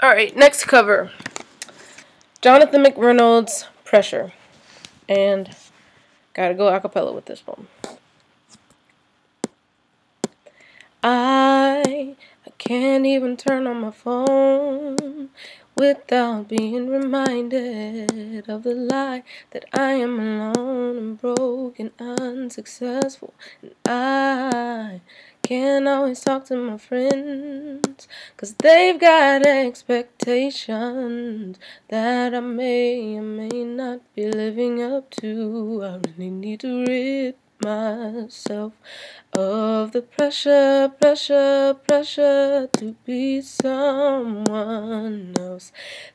Alright, next cover. Jonathan McReynolds, Pressure. And gotta go a cappella with this one. I can't even turn on my phone without being reminded of the lie that I am alone and broken, unsuccessful. And I can't always talk to my friends 'cause they've got expectations that I may or may not be living up to. I really need to rid myself of the pressure to be someone else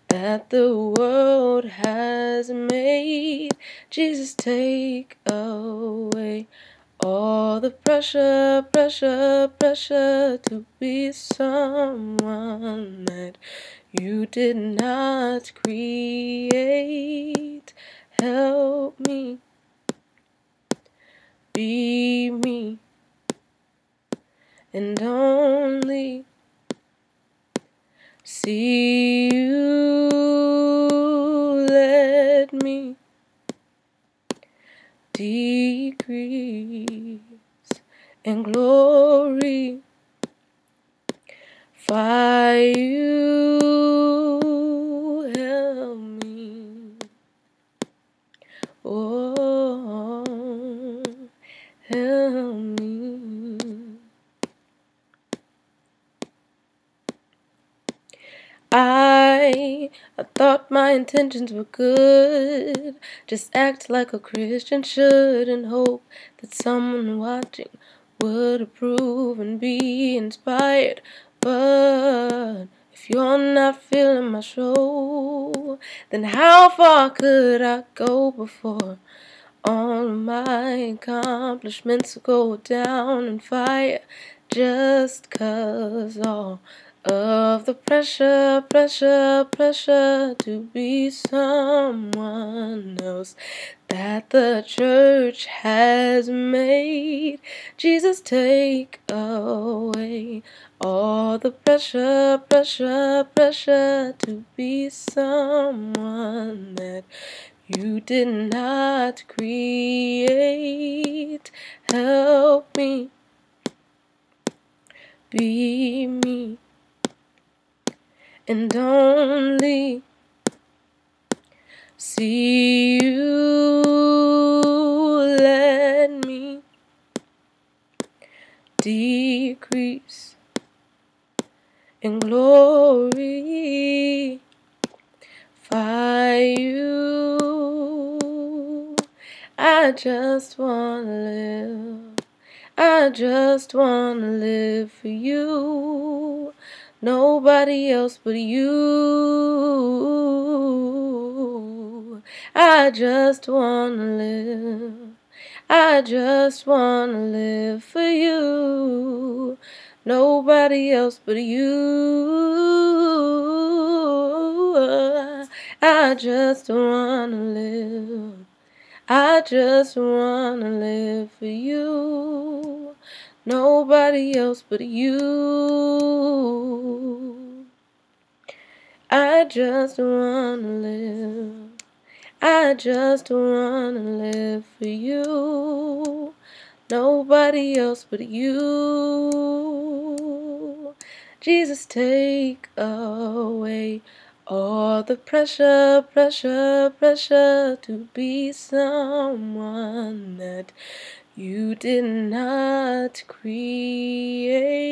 that the world has made. Jesus, take away all the pressure to be someone that you did not create. Help me be me, and only see you. Let me decrease and glorify you. Help me, oh, help me. I thought my intentions were good. Just act like a Christian should and hope that someone watching would approve and be inspired. But if you're not feeling my show, then how far could I go before all of my accomplishments go down in fire? Just 'cause all of the pressure to be someone else that the church has made. Jesus, take away all the pressure to be someone that you did not create. Help me be me, and only see you. Let me decrease and glorify you. I just wanna live. I just wanna live for you. Nobody else but you. I just wanna live. I just wanna live for you. Nobody else but you. I just wanna live. I just wanna live for you. Nobody else but you. I just wanna live. I just wanna live for you. Nobody else but you. Jesus, take away all the pressure to be someone that you did not create.